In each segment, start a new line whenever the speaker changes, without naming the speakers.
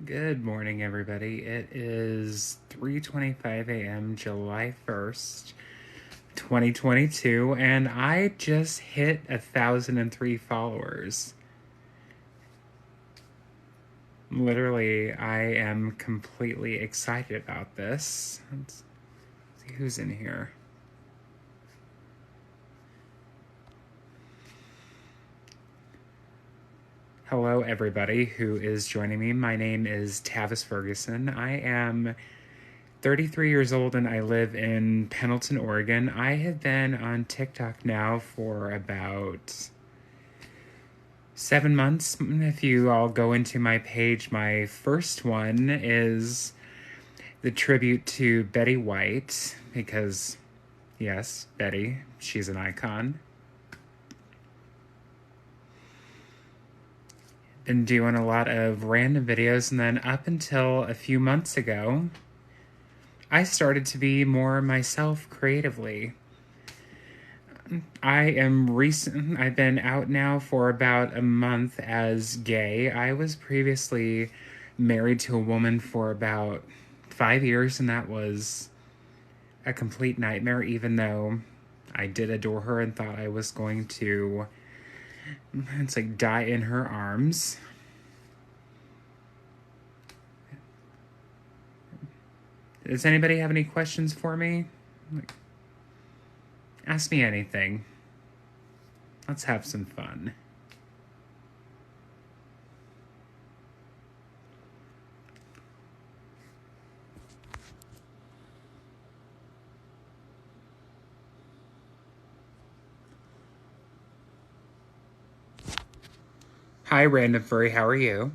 Good morning, everybody. It is 3:25 a.m., July 1st, 2022, and I just hit 1,003 followers. Literally, I am completely excited about this. Let's see who's in here. Hello, everybody who is joining me. My name is Tavis Ferguson. I am 33 years old and I live in Pendleton, Oregon. I have been on TikTok now for about 7 months. If you all go into my page, my first one is the tribute to Betty White, because, yes, Betty, she's an icon. Been doing a lot of random videos, and then up until a few months ago, I started to be more myself creatively. I've been out now for about a month as gay. I was previously married to a woman for about 5 years, and that was a complete nightmare, even though I did adore her and thought I was going to, it's like, die in her arms. Does anybody have any questions for me? Ask me anything. Let's have some fun. Hi, Random Furry, how are you?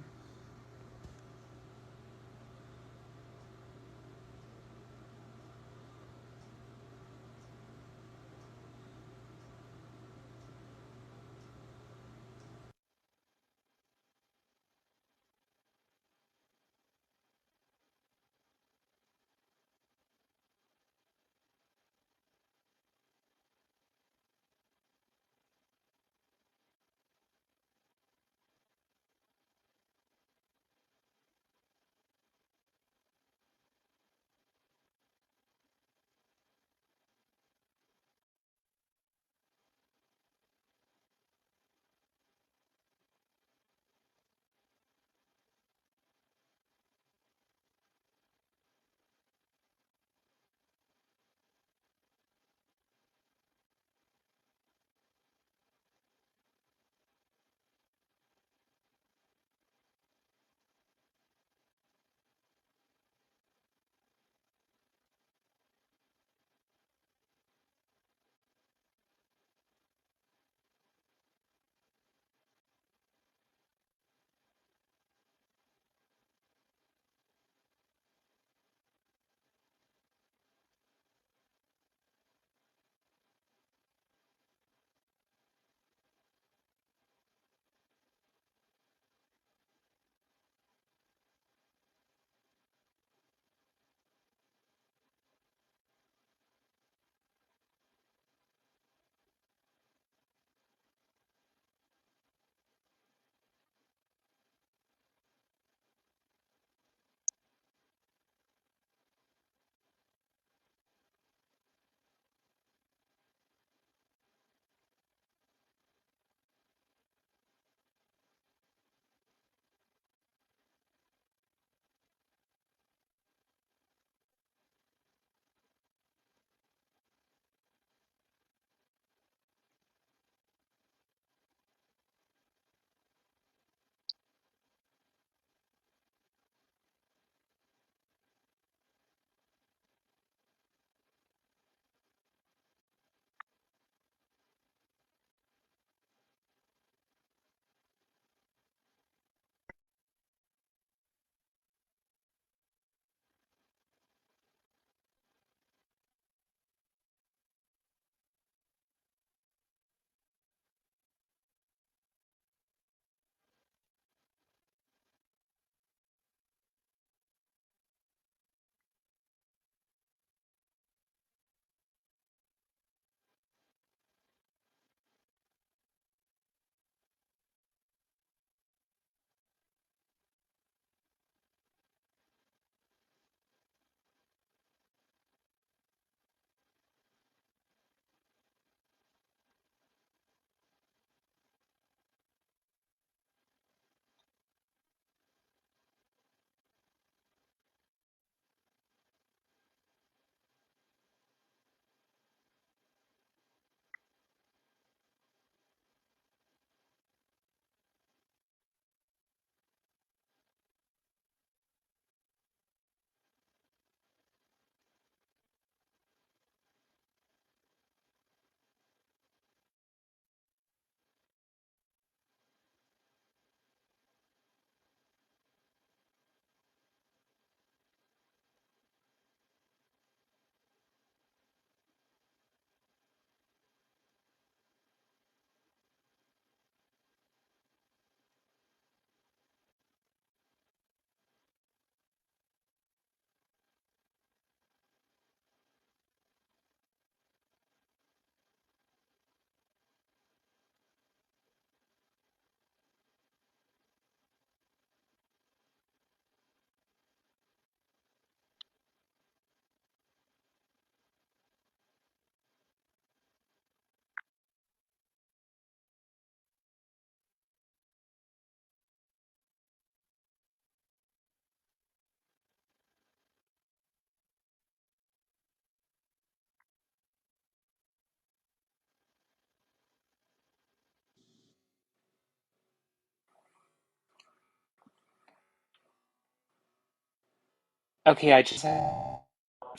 Okay, I just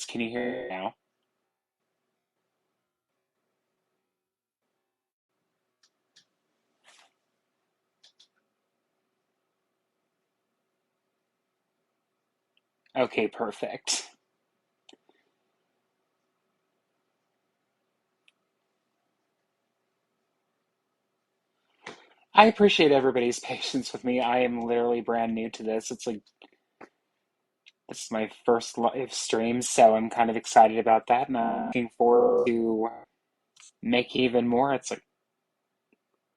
can you hear me now? Okay, perfect. I appreciate everybody's patience with me. I am literally brand new to this. It's like this is my first live stream, so I'm kind of excited about that, and I'm looking forward to make even more. It's like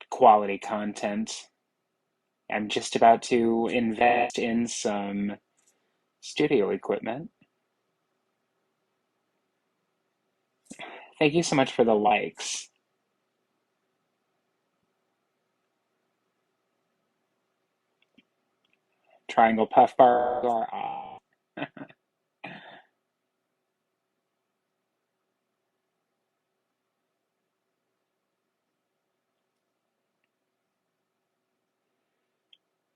quality content. I'm just about to invest in some studio equipment. Thank you so much for the likes. Triangle puff bar.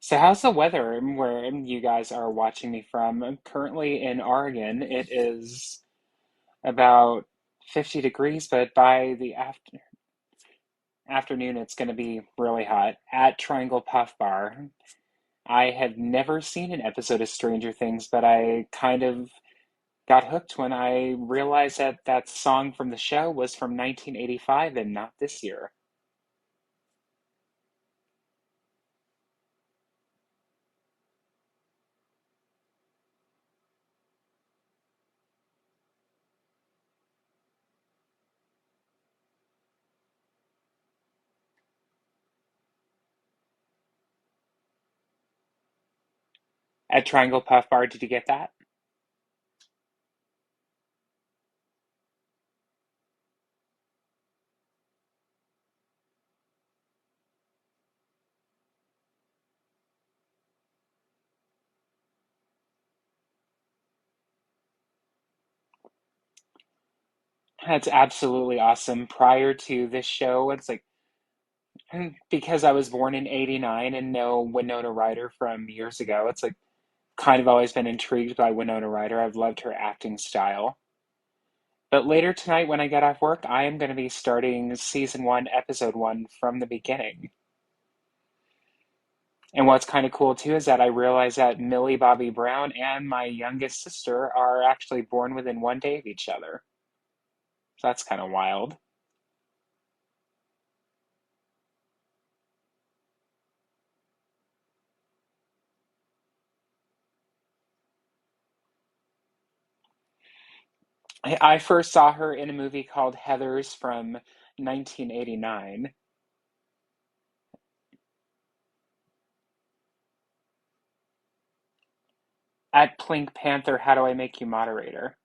So how's the weather where you guys are watching me from? I'm currently in Oregon. It is about 50 degrees, but by the afternoon it's going to be really hot at Triangle Puff Bar. I have never seen an episode of Stranger Things, but I kind of got hooked when I realized that that song from the show was from 1985 and not this year. At Triangle Puff Bar, did you get that? That's absolutely awesome. Prior to this show, it's like because I was born in '89 and know Winona Ryder from years ago, it's like kind of always been intrigued by Winona Ryder. I've loved her acting style. But later tonight, when I get off work, I am going to be starting season one, episode one from the beginning. And what's kind of cool too is that I realize that Millie Bobby Brown and my youngest sister are actually born within 1 day of each other. So that's kind of wild. I first saw her in a movie called Heathers from 1989 at Plink Panther. How do I make you moderator?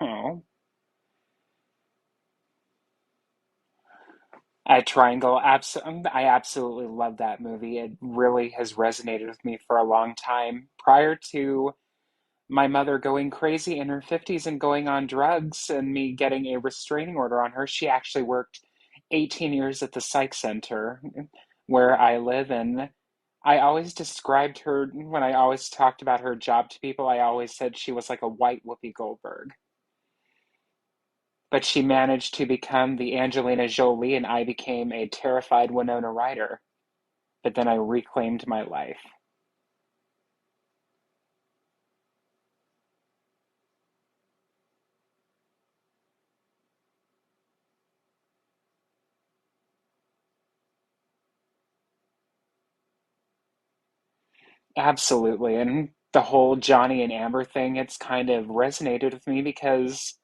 Oh, at Triangle, I absolutely love that movie. It really has resonated with me for a long time. Prior to my mother going crazy in her 50s and going on drugs and me getting a restraining order on her, she actually worked 18 years at the psych center where I live. And I always described her, when I always talked about her job to people, I always said she was like a white Whoopi Goldberg. But she managed to become the Angelina Jolie, and I became a terrified Winona Ryder. But then I reclaimed my life. Absolutely. And the whole Johnny and Amber thing, it's kind of resonated with me because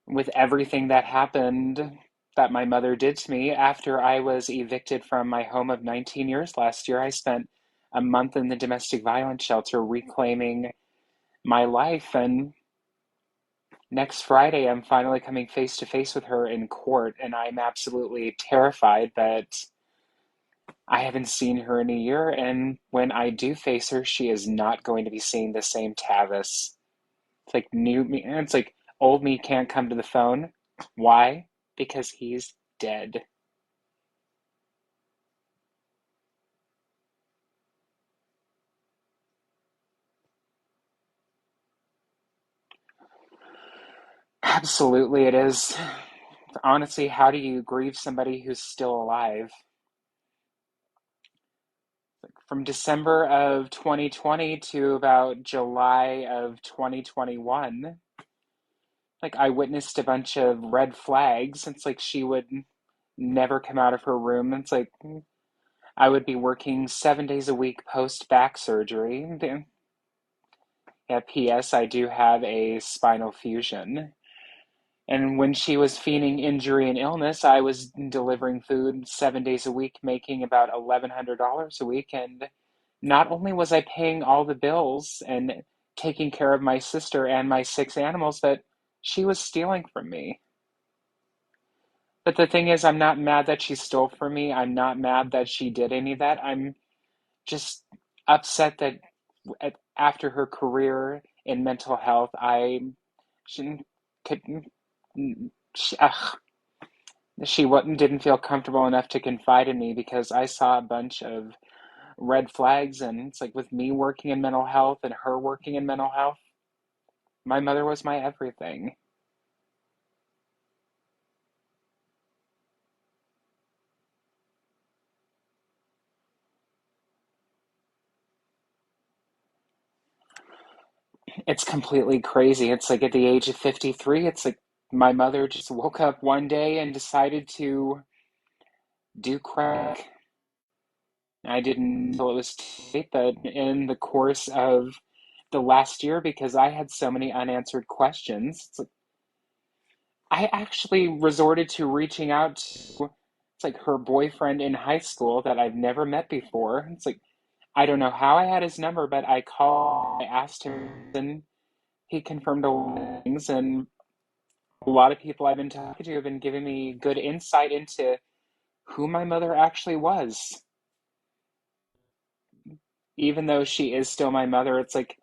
with everything that happened that my mother did to me after I was evicted from my home of 19 years last year, I spent a month in the domestic violence shelter reclaiming my life. And next Friday, I'm finally coming face to face with her in court, and I'm absolutely terrified that I haven't seen her in a year. And when I do face her, she is not going to be seeing the same Tavis. It's like new me, and it's like old me can't come to the phone. Why? Because he's dead. Absolutely, it is. Honestly, how do you grieve somebody who's still alive? From December of 2020 to about July of 2021, like I witnessed a bunch of red flags. It's like she would never come out of her room. It's like I would be working 7 days a week post back surgery. Yeah, P.S. I do have a spinal fusion. And when she was feigning injury and illness, I was delivering food 7 days a week, making about $1,100 a week. And not only was I paying all the bills and taking care of my sister and my six animals, but she was stealing from me. But the thing is, I'm not mad that she stole from me. I'm not mad that she did any of that. I'm just upset that after her career in mental health, she could she, ugh, she didn't feel comfortable enough to confide in me because I saw a bunch of red flags, and it's like with me working in mental health and her working in mental health, my mother was my everything. It's completely crazy. It's like at the age of 53, it's like my mother just woke up one day and decided to do crack. I didn't until it was too late, but in the course of the last year, because I had so many unanswered questions, it's like I actually resorted to reaching out to it's like her boyfriend in high school that I've never met before. It's like I don't know how I had his number, but I called, I asked him, and he confirmed a lot of things. And a lot of people I've been talking to have been giving me good insight into who my mother actually was. Even though she is still my mother, it's like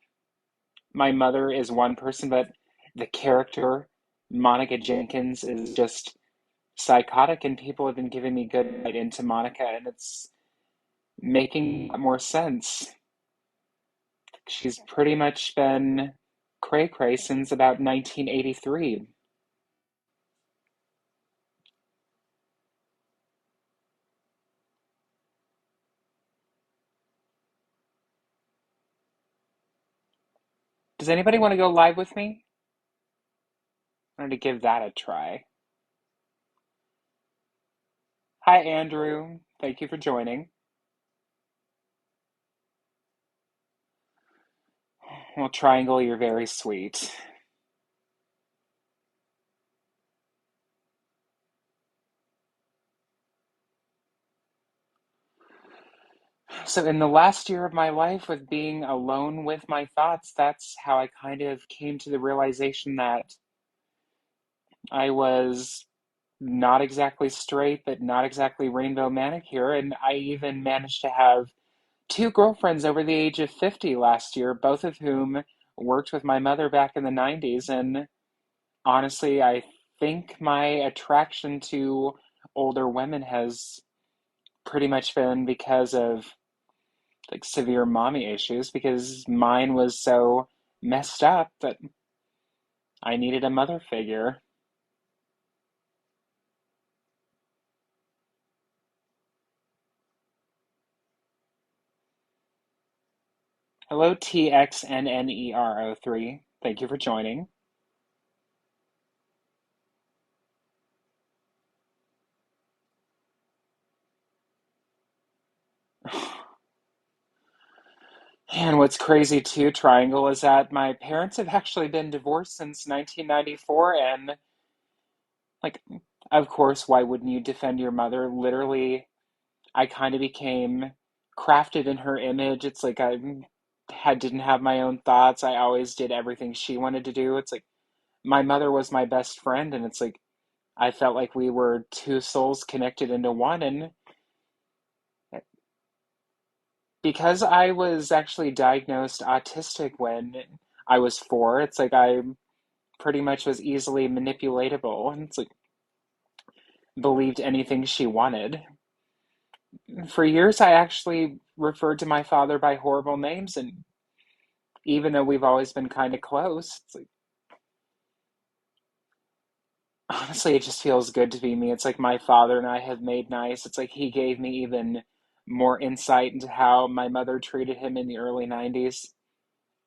my mother is one person, but the character, Monica Jenkins, is just psychotic, and people have been giving me good insight into Monica, and it's making more sense. She's pretty much been cray cray since about 1983. Does anybody want to go live with me? I wanted to give that a try. Hi, Andrew. Thank you for joining. Well, Triangle, you're very sweet. So, in the last year of my life, with being alone with my thoughts, that's how I kind of came to the realization that I was not exactly straight, but not exactly rainbow manicure. And I even managed to have two girlfriends over the age of 50 last year, both of whom worked with my mother back in the 90s. And honestly, I think my attraction to older women has pretty much been because of like severe mommy issues, because mine was so messed up that I needed a mother figure. Hello, TXNNERO3. Thank you for joining. And what's crazy too, Triangle, is that my parents have actually been divorced since 1994. And, like, of course, why wouldn't you defend your mother? Literally, I kind of became crafted in her image. It's like didn't have my own thoughts. I always did everything she wanted to do. It's like my mother was my best friend, and it's like I felt like we were two souls connected into one. And because I was actually diagnosed autistic when I was 4, it's like I pretty much was easily manipulatable, and it's like believed anything she wanted. For years, I actually referred to my father by horrible names, and even though we've always been kind of close, it's like honestly, it just feels good to be me. It's like my father and I have made nice. It's like he gave me even more insight into how my mother treated him in the early 90s.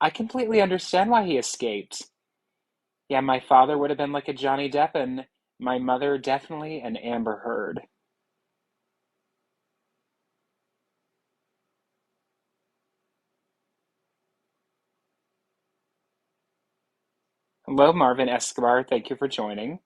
I completely understand why he escaped. Yeah, my father would have been like a Johnny Depp, and my mother definitely an Amber Heard. Hello, Marvin Escobar. Thank you for joining.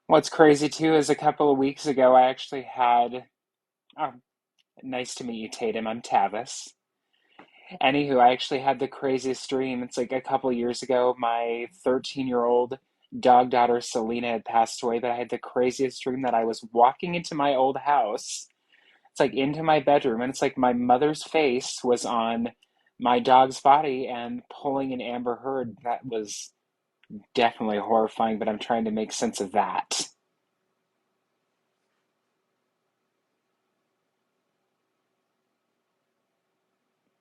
What's crazy too is a couple of weeks ago, I actually had. Oh, nice to meet you, Tatum. I'm Tavis. Anywho, I actually had the craziest dream. It's like a couple years ago, my 13-year-old dog daughter Selena had passed away, but I had the craziest dream that I was walking into my old house. It's like into my bedroom, and it's like my mother's face was on my dog's body and pulling an Amber Heard. That was definitely horrifying, but I'm trying to make sense of that.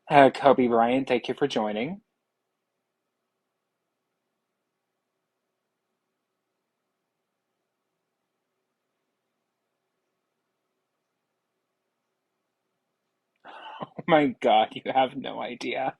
Kobe Bryant, thank you for joining. Oh my God, you have no idea.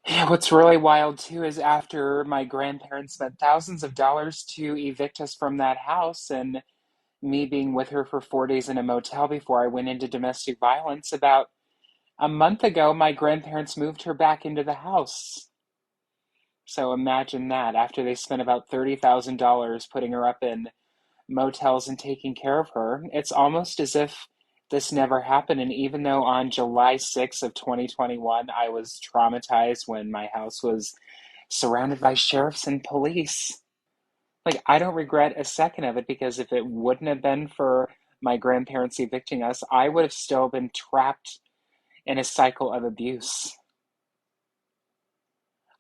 Yeah, what's really wild too is after my grandparents spent thousands of dollars to evict us from that house, and me being with her for 4 days in a motel before I went into domestic violence, about a month ago, my grandparents moved her back into the house. So imagine that after they spent about $30,000 putting her up in motels and taking care of her. It's almost as if this never happened. And even though on July 6th of 2021, I was traumatized when my house was surrounded by sheriffs and police, like I don't regret a second of it, because if it wouldn't have been for my grandparents evicting us, I would have still been trapped in a cycle of abuse.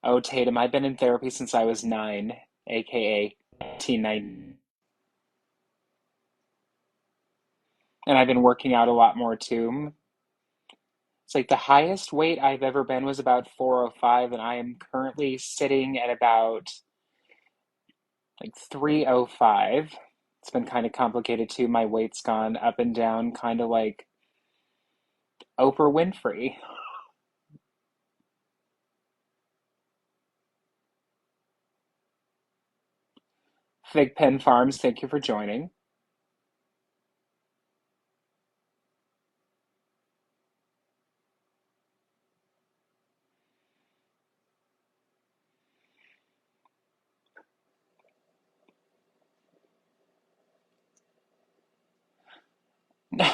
Oh, Tatum, I've been in therapy since I was 9, aka teen 9, and I've been working out a lot more too. It's like the highest weight I've ever been was about 405, and I am currently sitting at about like 305. It's been kind of complicated too. My weight's gone up and down, kind of like Oprah Winfrey. Fig Pen Farms, thank you for joining.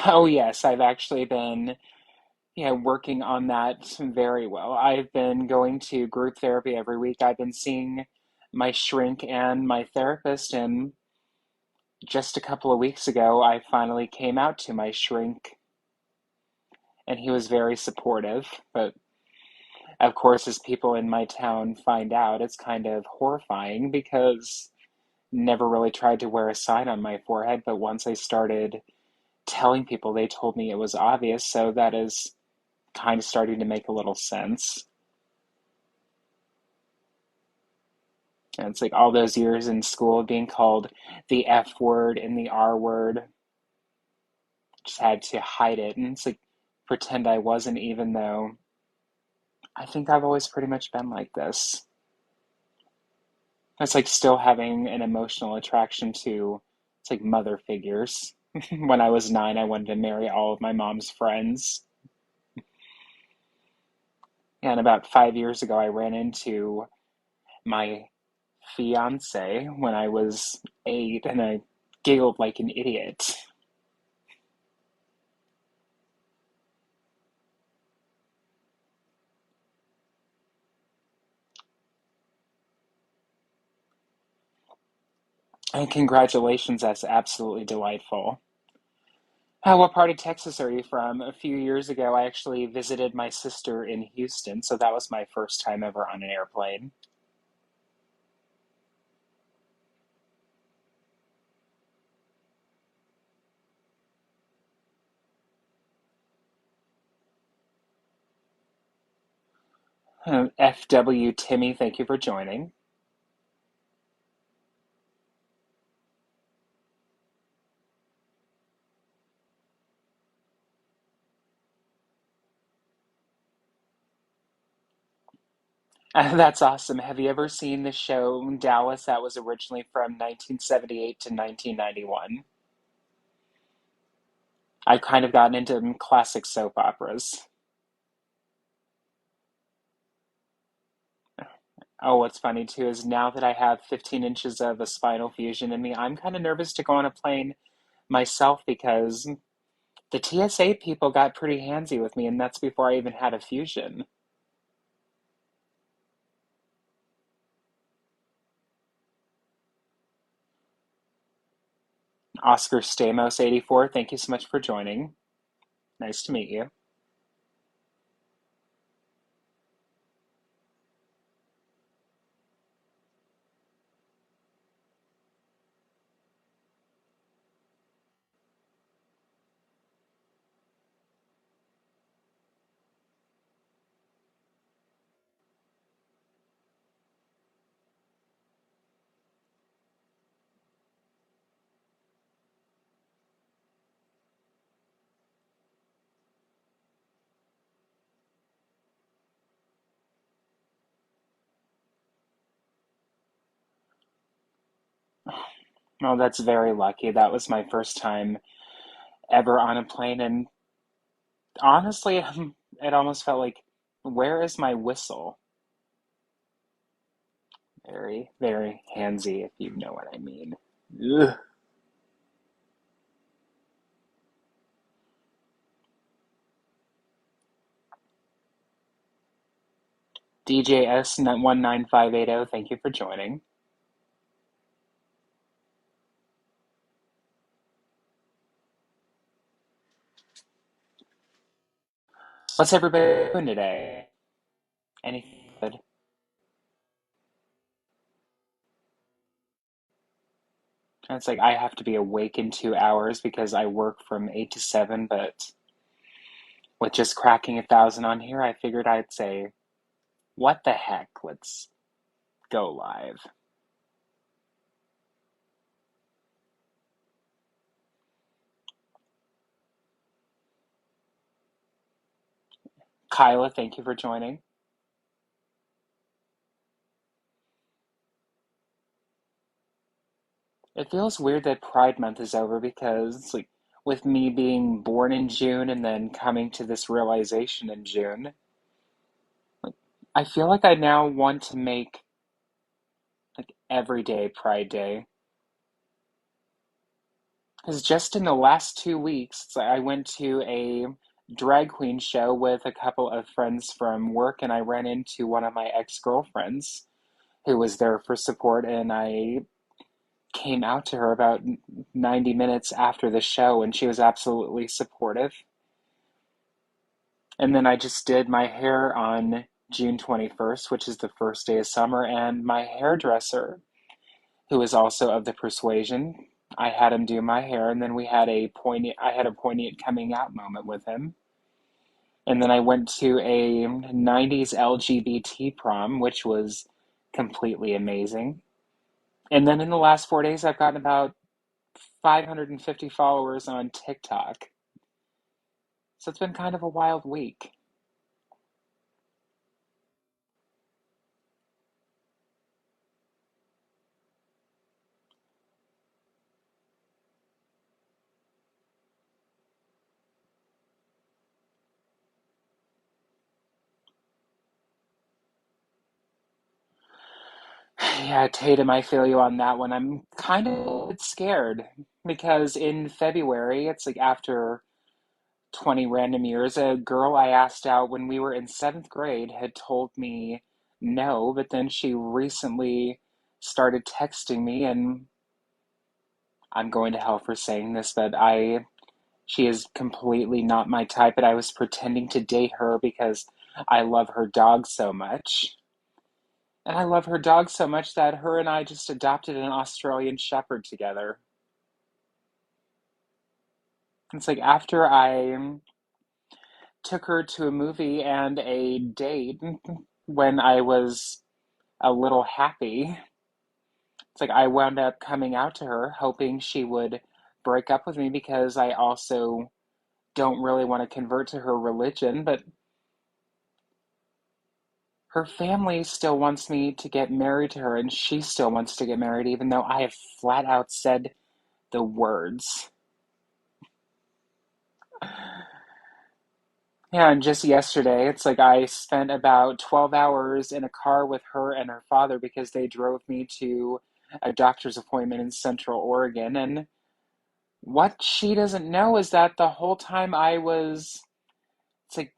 Oh, yes, I've actually been, yeah, working on that very well. I've been going to group therapy every week. I've been seeing my shrink and my therapist, and just a couple of weeks ago, I finally came out to my shrink, and he was very supportive. But of course, as people in my town find out, it's kind of horrifying because never really tried to wear a sign on my forehead, but once I started telling people, they told me it was obvious, so that is kind of starting to make a little sense. And it's like all those years in school being called the F word and the R word, just had to hide it. And it's like pretend I wasn't, even though I think I've always pretty much been like this. It's like still having an emotional attraction to it's like mother figures. When I was 9, I wanted to marry all of my mom's friends. And about 5 years ago, I ran into my fiance when I was 8, and I giggled like an idiot. And congratulations, that's absolutely delightful. What part of Texas are you from? A few years ago, I actually visited my sister in Houston, so that was my first time ever on an airplane. FW Timmy, thank you for joining. That's awesome. Have you ever seen the show Dallas that was originally from 1978 to 1991? I've kind of gotten into classic soap operas. Oh, what's funny too is now that I have 15 inches of a spinal fusion in me, I'm kind of nervous to go on a plane myself because the TSA people got pretty handsy with me, and that's before I even had a fusion. Oscar Stamos 84, thank you so much for joining. Nice to meet you. Oh, that's very lucky. That was my first time ever on a plane, and honestly, it almost felt like, where is my whistle? Very, very handsy, if you know what I mean. Ugh. DJS 19580, thank you for joining. What's everybody doing today? Anything good? It's like I have to be awake in 2 hours because I work from 8 to 7, but with just cracking 1,000 on here, I figured I'd say, what the heck? Let's go live. Kyla, thank you for joining. It feels weird that Pride Month is over because it's like with me being born in June and then coming to this realization in June, like I feel like I now want to make like every day Pride Day. Because just in the last 2 weeks, it's like I went to a drag queen show with a couple of friends from work, and I ran into one of my ex-girlfriends who was there for support, and I came out to her about 90 minutes after the show, and she was absolutely supportive. And then I just did my hair on June 21st, which is the first day of summer, and my hairdresser, who is also of the persuasion, I had him do my hair, and then we had I had a poignant coming out moment with him. And then I went to a 90s LGBT prom, which was completely amazing. And then in the last 4 days, I've gotten about 550 followers on TikTok. So it's been kind of a wild week. Yeah, Tatum, I feel you on that one. I'm kind of a bit scared because in February, it's like after 20 random years, a girl I asked out when we were in seventh grade had told me no, but then she recently started texting me, and I'm going to hell for saying this, but she is completely not my type, but I was pretending to date her because I love her dog so much. And I love her dog so much that her and I just adopted an Australian Shepherd together. It's like after I took her to a movie and a date when I was a little happy, it's like I wound up coming out to her hoping she would break up with me because I also don't really want to convert to her religion, but her family still wants me to get married to her and she still wants to get married even though I have flat out said the words. Yeah, and just yesterday, it's like I spent about 12 hours in a car with her and her father because they drove me to a doctor's appointment in Central Oregon. And what she doesn't know is that the whole time it's like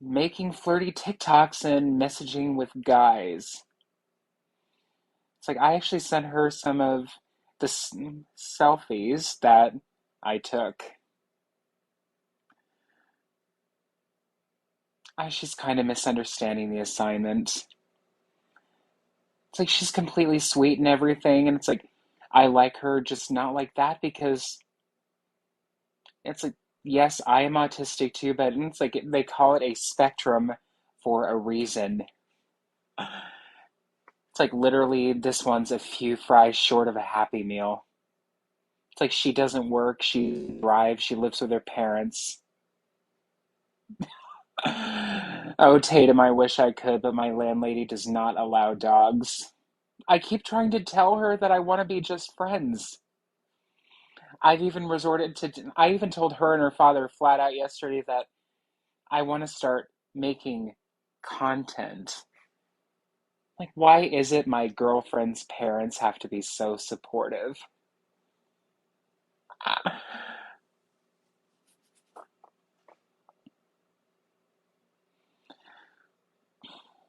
making flirty TikToks and messaging with guys. It's like I actually sent her some of the selfies that I took. She's kind of misunderstanding the assignment. It's like she's completely sweet and everything, and it's like I like her, just not like that because it's like yes, I am autistic too, but it's like they call it a spectrum for a reason. It's like literally this one's a few fries short of a Happy Meal. It's like she doesn't work, she thrives, she lives with her parents. Oh, Tatum, I wish I could, but my landlady does not allow dogs. I keep trying to tell her that I want to be just friends. I even told her and her father flat out yesterday that I want to start making content. Like, why is it my girlfriend's parents have to be so supportive?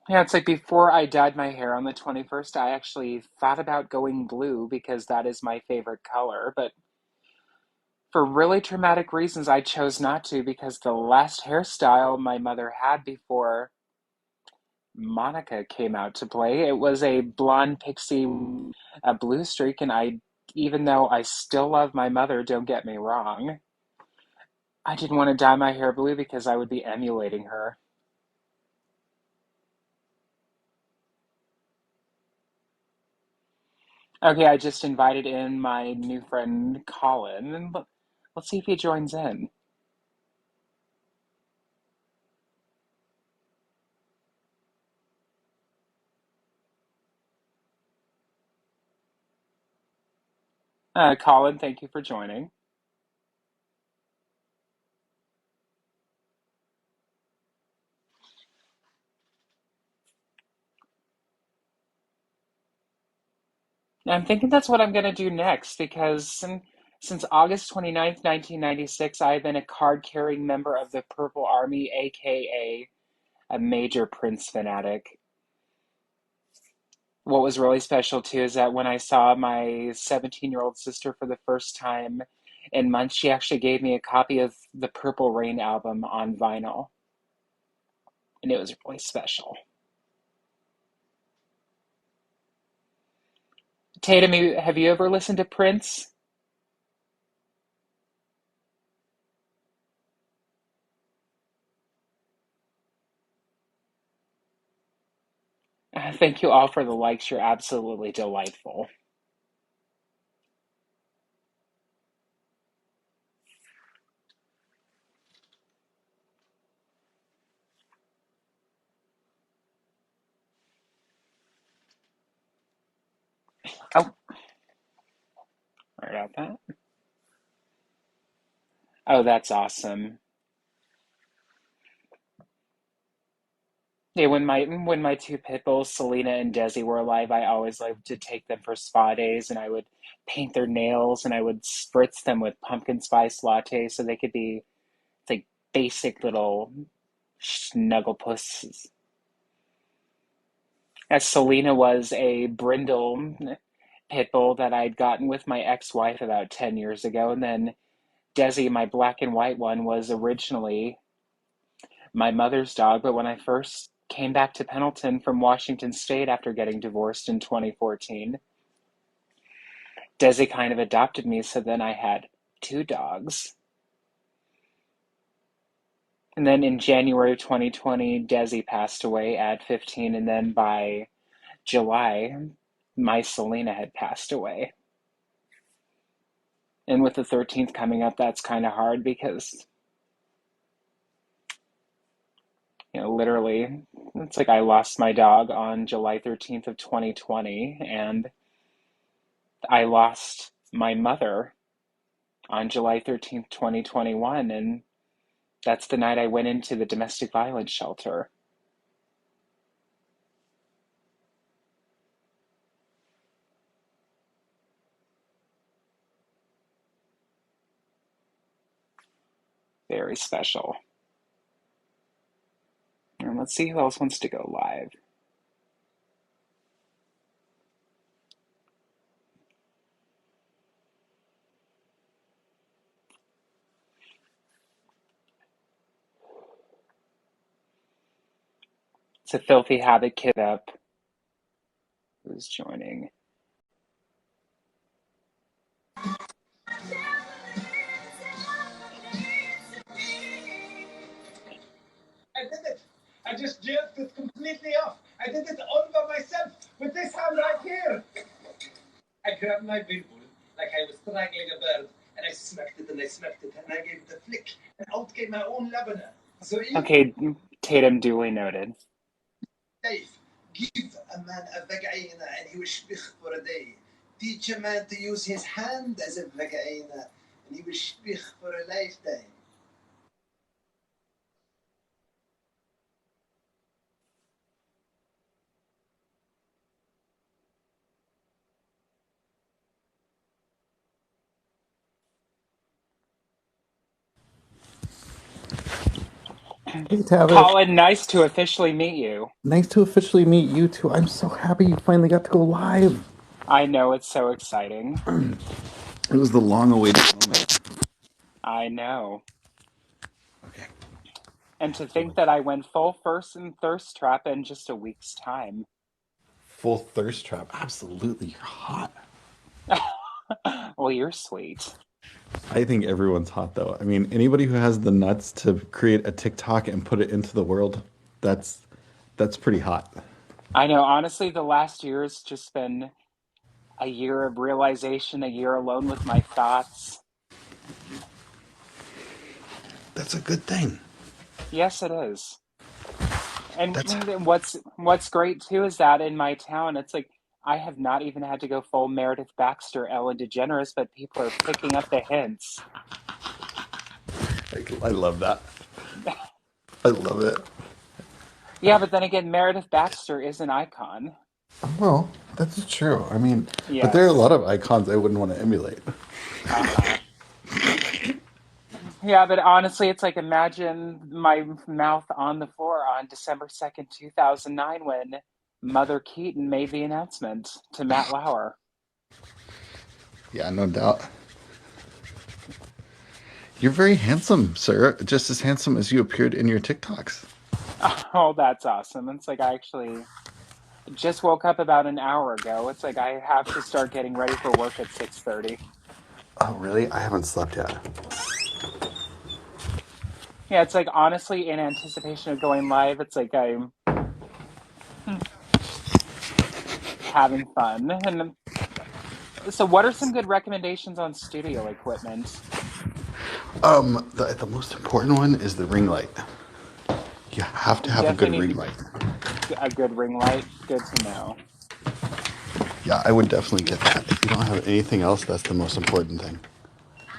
Yeah, it's like before I dyed my hair on the 21st, I actually thought about going blue because that is my favorite color. But for really traumatic reasons, I chose not to because the last hairstyle my mother had before Monica came out to play. It was a blonde pixie, a blue streak, and even though I still love my mother, don't get me wrong, I didn't want to dye my hair blue because I would be emulating her. Okay, I just invited in my new friend Colin, and let's see if he joins in. Colin, thank you for joining. I'm thinking that's what I'm going to do next because since August 29th, 1996, I've been a card-carrying member of the Purple Army, aka a major Prince fanatic. What was really special too is that when I saw my 17-year-old sister for the first time in months, she actually gave me a copy of the Purple Rain album on vinyl, and it was really special. Tatum, have you ever listened to Prince? Thank you all for the likes. You're absolutely delightful. Oh, sorry about that. Oh, that's awesome. Yeah, when my two pit bulls, Selena and Desi, were alive, I always loved to take them for spa days, and I would paint their nails, and I would spritz them with pumpkin spice latte so they could be like basic little snugglepuss. As Selena was a brindle pit bull that I'd gotten with my ex-wife about 10 years ago, and then Desi, my black and white one, was originally my mother's dog, but when I first came back to Pendleton from Washington State after getting divorced in 2014, Desi kind of adopted me, so then I had two dogs. And then in January of 2020, Desi passed away at 15, and then by July, my Selena had passed away. And with the 13th coming up, that's kind of hard because, literally, it's like I lost my dog on July 13th of 2020, and I lost my mother on July 13th, 2021, and that's the night I went into the domestic violence shelter. Very special. And let's see who else wants to go live. It's a filthy habit kid up who's joining.
I did it. I just jerked it completely off. I did it all by myself with this hand right here. I grabbed my Bible like I was strangling a bird, and I smacked it and I smacked it, and I gave it a flick, and out came my own Lebanon. So if
Okay, Tatum, duly noted.
Dave, give a man a vagina and he will speak for a day. Teach a man to use his hand as a vagina and he will speak for a lifetime.
Hey Tavish,
Colin, nice to officially meet you.
nice to officially meet you too. I'm so happy you finally got to go live.
I know it's so exciting.
It was the long-awaited moment.
I know.
Okay,
And to think that I went full first and thirst trap in just a week's time.
full thirst trap. Absolutely, you're hot.
Well, you're sweet.
I think everyone's hot though. I mean, anybody who has the nuts to create a TikTok and put it into the world, that's that's pretty hot.
I know, honestly, the last year has just been a year of realization, a year alone with my thoughts.
That's a good thing.
Yes, it is. And
That's
what's great too is that in my town, it's like I have not even had to go full Meredith Baxter, Ellen DeGeneres, but people are picking up the hints.
I love that. I love it.
Yeah, but then again, Meredith Baxter is an icon.
Well, that's true. I mean, but there are a
Yes.
lot of icons I wouldn't want to emulate.
Uh-huh. Yeah, but honestly, it's like imagine my mouth on the floor on December 2nd, 2009, when Mother Keaton made the announcement to Matt Lauer.
Yeah, no doubt. You're very handsome, sir. Just as handsome as you appeared in your TikToks.
Oh, that's awesome. It's like I actually just woke up about an hour ago. It's like I have to start getting ready for work at 6:30.
Oh, really? I haven't slept yet.
Yeah, it's like honestly in anticipation of going live, it's like I'm having fun. And so what are some good recommendations on studio equipment?
The most important one is the ring light. You have to have a good
Definitely
ring
need
light.
a good ring light. Good to know.
Yeah, I would definitely get that. If you don't have anything else, that's the most important thing.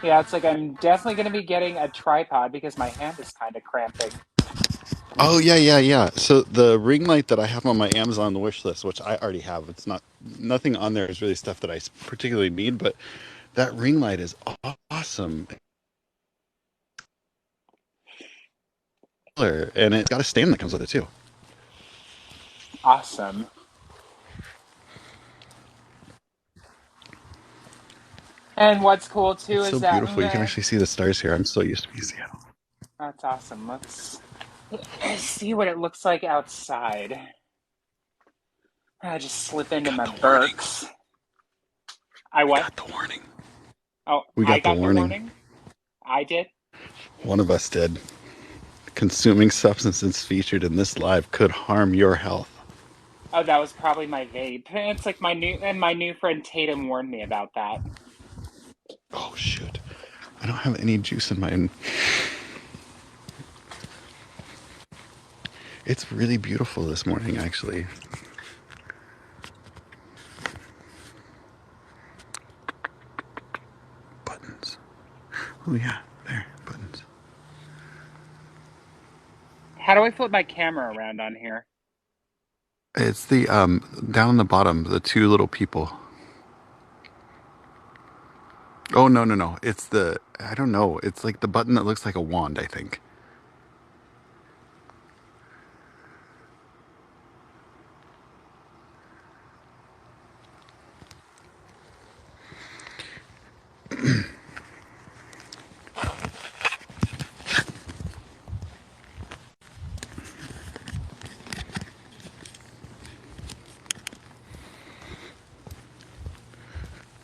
Yeah, it's like I'm definitely going to be getting a tripod because my hand is kind of cramping.
Oh yeah, yeah, yeah. So the ring light that I have on my Amazon wish list, which I already have, it's not nothing on there is really stuff that I particularly need, but that ring light is awesome, and it's got a stand that comes with it too.
Awesome. And what's cool too
It's
is
so
that
beautiful. You can actually see the stars here. I'm so used to be in Seattle.
that's awesome. Let's see what it looks like outside. I just slip into
Got
my
the warning.
Birks. I
We
what?
got the warning.
Oh,
We
I
got the
got the
warning.
warning. I did.
One of us did. Consuming substances featured in this live could harm your health.
Oh, that was probably my vape. It's like my new friend Tatum warned me about that.
Oh shoot. I don't have any juice in my. It's really beautiful this morning, actually. Buttons. Oh yeah, there, buttons.
How do I flip my camera around on here?
It's the down on the bottom, the two little people. Oh no, no, no. It's the I don't know. It's like the button that looks like a wand, I think.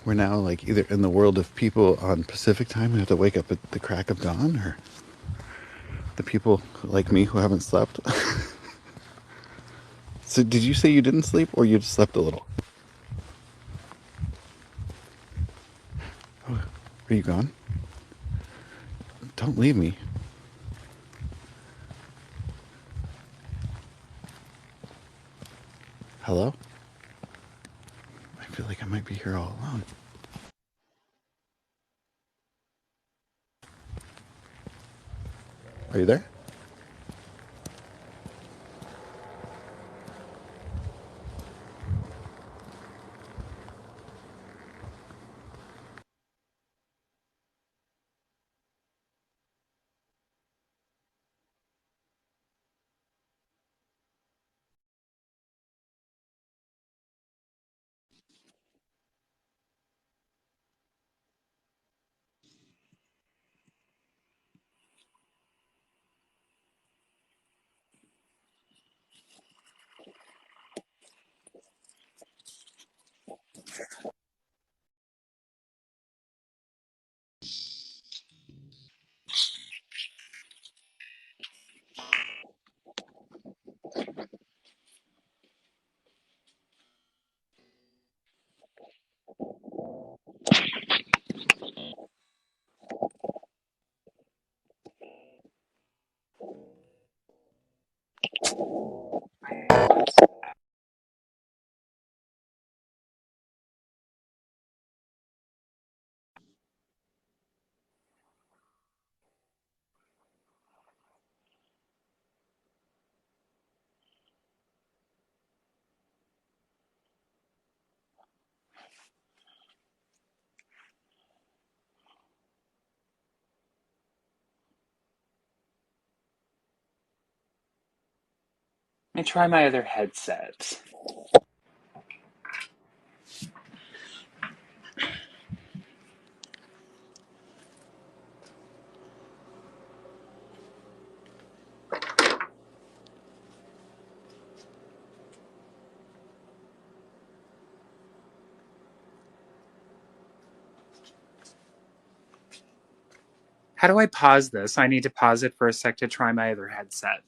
We're now like either in the world of people on Pacific time who have to wake up at the crack of dawn, or the people like me who haven't slept. So did you say you didn't sleep or you just slept a little? Oh, are you gone? Don't leave me. Hello? I feel like I might be here all alone. Are you there?
Let me try my other headset. How do I pause this? I need to pause it for a sec to try my other headset.